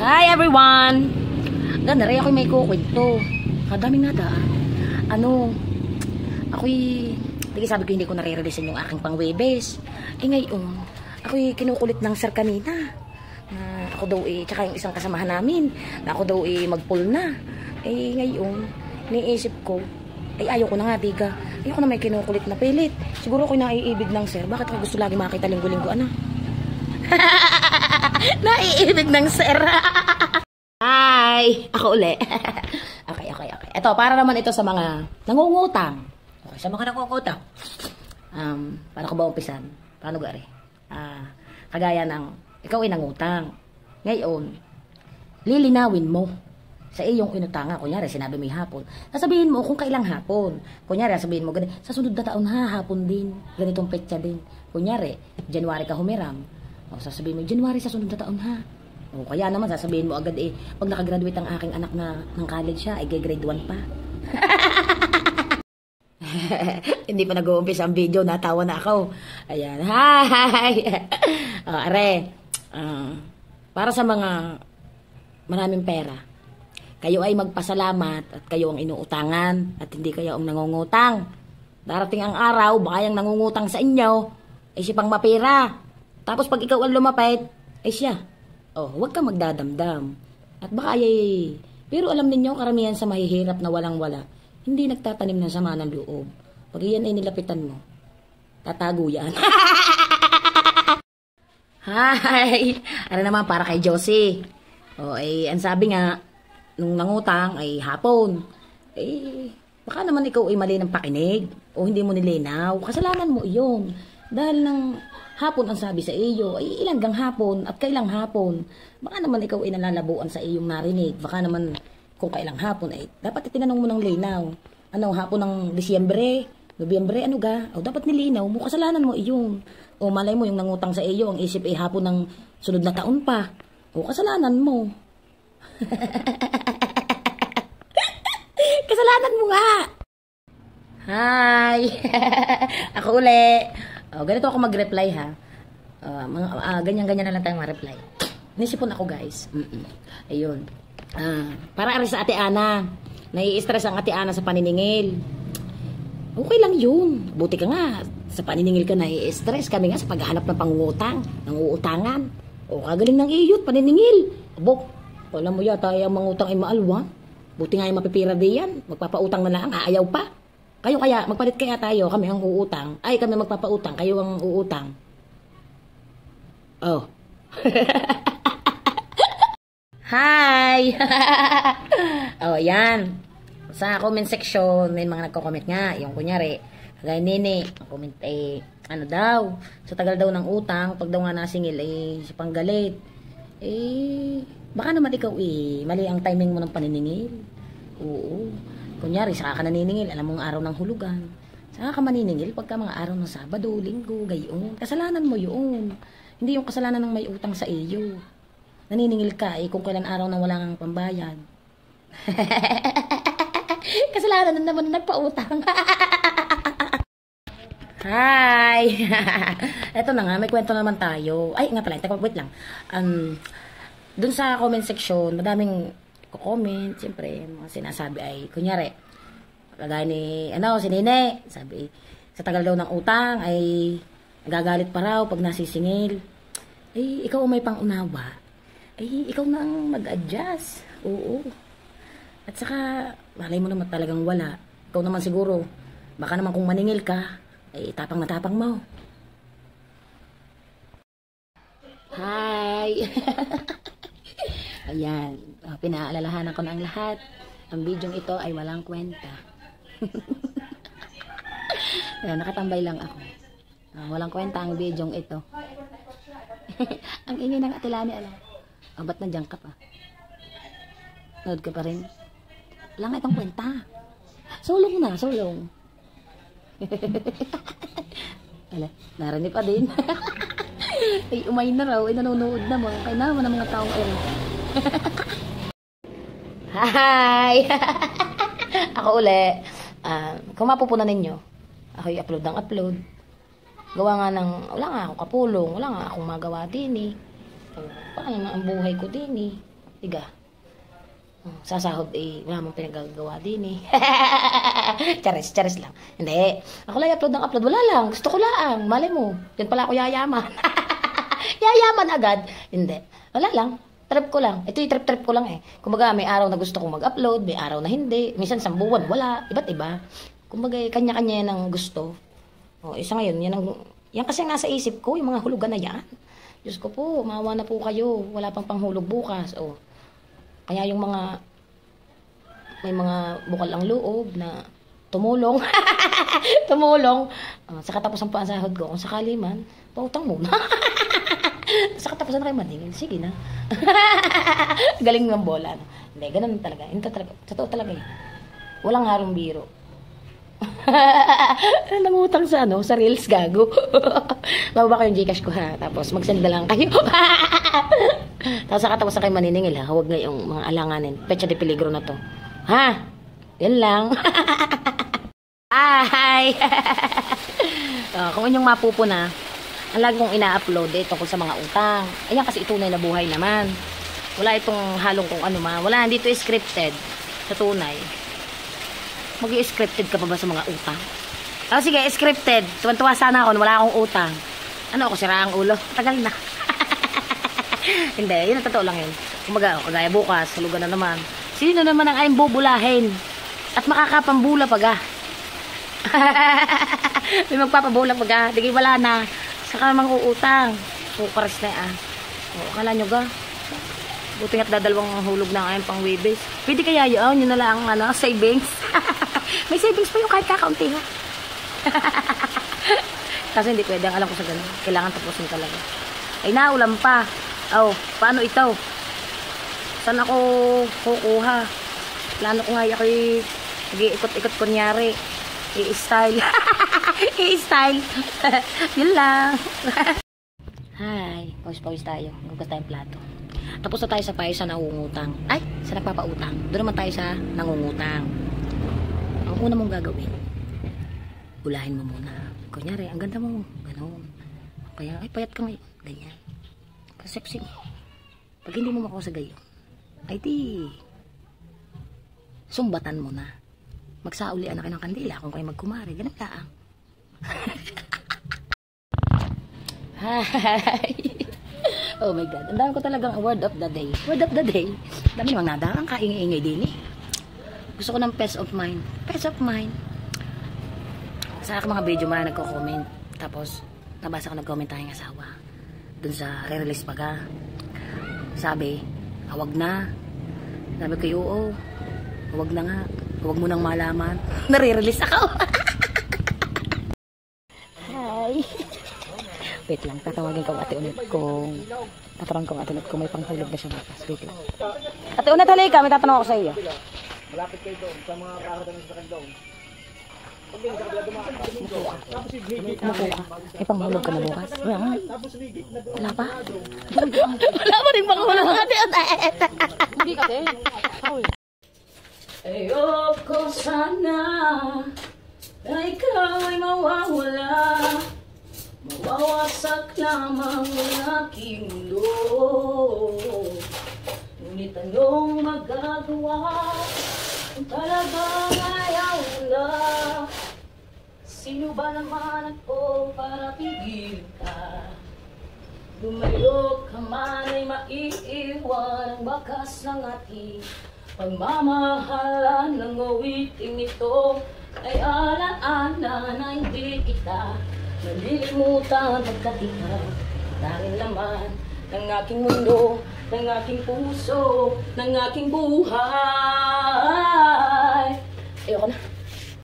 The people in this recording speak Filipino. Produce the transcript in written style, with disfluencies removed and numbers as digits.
Hi everyone! Ganda rin ako'y may kukwento. Kadaming nga daan. Ako'y, sabi ko hindi ko nare-releasin yung aking pang-webes. Ngayon, ako'y kinukulit ng sir kanina. Na ako daw tsaka yung isang kasamahan namin, na ako daw mag-pull na. Ngayon, niisip ko, ayaw ko na nga, diga. Ayaw ko na may kinukulit na pilit. Siguro ako'y naiibig ng sir. Bakit ako gusto lagi makita linggo-linggo, Naiibig ng sir. Hi! Ako uli. Okay. Ito, para naman ito sa mga nangungutang. Okay, sa mga nangungutang. Paano ko ba umpisan? Paano gari? Kagaya ng, ikaw ay nangutang. Ngayon, lilinawin mo sa iyong inutangan. Kunyari, sinabi mo hapon. Sasabihin mo kung kailang hapon. Kunyari, sasabihin mo, sa sunod na taon hapon din. Ganitong petsa din. Kunyari, January ka humiram. O, sasabihin mo, January sa sunod na taon O, kaya naman, sasabihin mo agad pag nakagraduate ang aking anak ng college siya, grade 1 pa. Hindi pa nag-uumpisa ang video, natawa na ako. Ayan, hi! Para sa mga maraming pera, kayo ay magpasalamat at kayo ang inuutangan at hindi kayo ang nangungutang. Darating ang araw, baka yung nangungutang sa inyo, siya pang mapera. Tapos pag ikaw ang lumapit, siya. Huwag kang magdadamdam. At baka pero alam ninyo, karamihan sa mahihirap na walang-wala, hindi nagtatanim ng sama ng loob. Pag iyan ay nilapitan mo, tatago yan. Hi! Ano naman para kay Josie? Ang sabi nga, nung nangutang ay hapon. Baka naman ikaw ay mali ng pakinig o hindi mo nilinaw. Kasalanan mo iyon. Dahil ng hapon ang sabi sa iyo, ilanggang hapon at kailang hapon. Baka naman ikaw ay nalalabuan sa iyong narinig. Baka naman kung kailang hapon dapat itinanong mo ng linaw. Hapon ng Disyembre, Nobyembre, dapat nilinaw mo. Kasalanan mo iyon. O malay mo yung nangutang sa iyo, ang isip hapon ng sunod na taon pa. O kasalanan mo. Kasalanan mo nga. Hi! Ako uli. Ganito ako mag-reply ha. Ganyan-ganyan na lang tayong ma-reply. Nisipon ako guys. Ayun. Para ari sa Ate Ana. Nai-stress ang Ate Ana sa paniningil. Okay lang yun. Buti ka nga. Sa paniningil ka nai-stress. Kami nga sa paghahanap ng pangungutang. Ng uutangan. Kagaling ng iyot, paniningil. Alam mo yata yung mangutang ay maalwa. Buti nga yung mapipira diyan. Magpapautang na lang. Aayaw pa. Kayo kaya, magpalit kaya tayo, kami ang uutang. Kami magpapautang, kayo ang uutang. Hi! Yan. Sa comment section, may mga nagko-comment nga. Yung kunyari, kagaya nini, comment daw, sa tagal daw ng utang, pag daw nga nasingil, si panggalit. Baka naman ikaw mali ang timing mo ng paniningil. Oo. Kunyari, saka ka naniningil, alam mong araw ng hulugan. Saka ka maniningil pagka mga araw ng Sabado, Linggo, gayon. Kasalanan mo yun. Hindi yung kasalanan ng may utang sa iyo. Naniningil ka, kung kailan araw na wala kang pambayad. Kasalanan na naman na nagpautang. Hi! Eto na nga, may kwento naman tayo. Nga pala, wait lang. Dun sa comment section, madaming comment, siyempre, mga sinasabi kunyari, kagaya ni, si Nene, sabi, sa tagal daw ng utang, nagagalit pa raw pag nasisingil. Ikaw may pangunawa. Ikaw na ang mag-adjust. Oo. At saka, malay mo naman talagang wala. Ikaw naman siguro, baka naman kung maningil ka, tapang na tapang mo. Hi! Ayan, pinaalalahanan ko na ang lahat. Ang bidyong ito ay walang kwenta. Ayan, nakatambay lang ako. Walang kwenta ang bidyong ito. Ang ingay ng Ate Lani, ba't nandiyan ka pa? Nood ka pa rin? Wala nga itong kwenta. Sulong na, sulong. Narinig pa din. Umay na raw, nanonood na mga. Kaya naman ang mga taong Hi! Ako uli. Kung mapupunan ninyo, ako i-upload ng upload. Gawa nga wala nga akong kapulong, wala nga akong magawa din Paano nga ang buhay ko din Iga. Sasahod wala mong pinagagawa din charis lang. Hindi. Ako lang upload ng upload. Wala lang. Gusto ko lang. Malay mo. Yan pala ako yayaman. Yayaman agad. Hindi. Wala lang. Trip ko lang. Ito yung trip ko lang Kumbaga, may araw na gusto kong mag-upload, may araw na hindi. Minsan, sambuwan, wala. Iba't iba. Kumbaga, kanya-kanya yan ang gusto. Isa ngayon, yan kasi nasa isip ko, yung mga hulugan na yan. Diyos ko po, maawa na po kayo. Wala pang panghulog bukas. Kaya yung may mga bukal ang loob na tumulong. Tumulong. Sa katapusan po ang sahod ko. Kung sakali man, pautang muna. Sa katapusan na kayo maningin. Sige na. Galing ng bola. No? Hindi, ganun talaga. Ito talaga. Totoo talaga Walang harong biro. Nangutang sa sa Reels, gago. Mababa ko yung Gcash ko tapos mag-send na lang kayo. Tapos sa katapusan kayo maniningil huwag na yung mga alanganin. Pecha de peligro na to. Yan lang. Hi! Kung inyong mapupuna, ang lagi kong ina-upload tungkol sa mga utang. Ayan kasi tunay na buhay naman. Wala itong halong kung ano wala, dito scripted. Sa tunay. Mag-i-scripted ka pa ba sa mga utang? Sige, scripted. Tuwan-tuwa sana ako, wala akong utang. Ano ako, sira ang ulo? Tagal na. Hindi, yun ang totoo lang yun. Kumaga, kagaya bukas, hulugan na naman. Sino naman ang ayong bubulahin? At makakapambula pa May magpapabula pa Di wala na. Saka mang uutang. Pukaras na akala nyo buti nga't dadalawang hulog na ngayon pang webis. Pwede kaya yun na lang savings. May savings pa yung kahit kakaunti Kasi hindi pwede. Alam ko sa ganun. Kailangan tapusin talaga. Naulam pa. Paano ito? Saan ako kukuha? Plano ko nga nag-iikot-ikot kunyari. I-style. I-style. Yun lang. Hi. Pawis-pawis tayo. Hugas tayong plato. Tapos na tayo sa payo sa nangungutang. Ay, sa nagpapautang. Doon naman tayo sa nangungutang. Ang una mong gagawin, ulahin mo muna. Kunyari, ang ganda mo. Ganon. Kaya, payat ka ngayon. Ganyan. Sexy mo. Pag hindi mo makuha sa gayon, ay di, sumbatan mo na. Magsaulian na kayo ng kandila kung kayo magkumari. Ganun lang. Hi! Oh my God. Ang dami ko talagang word of the day. Word of the day. Dami namang nadarang kaingay-ingay din Gusto ko ng peace of mind. Peace of mind. Sa aking mga video nagko-comment. Tapos, nabasa ko nag-comment tayong asawa. Dun sa re-release Sabi, wag na. Sabi ko, oo. Wag na nga. Wag mo nang malaman. Nare-release ako. Hi. Wait lang, tatawagin ko Ate Unet kung may panghulog na siya bukas. Wait lang. Ate Unet, halika. May tatanong ako sa iyo. Malapit kayo doon. Sa mga kakatanan sa akin doon. Muko ka. May panghulog ka na bukas. Wala pa? Wala pa rin panghulog ka, Ate Unet. Hindi ka, Ate. Ayoko sana na ikaw ay mawawala. Mawawasak lamang ang aking mundo. Ngunit anong magagawa kung talagang ayaw na? Sino ba naman ako para pigil ka? Lumayo ka man ay maiiwan ang bakas ng ating pagmamahalan. Ng awiting ito ay alaala na hindi kita nalilimutan pagkat ikaw dahil laman ng aking mundo, ng aking puso, ng aking buhay. Ayoko na.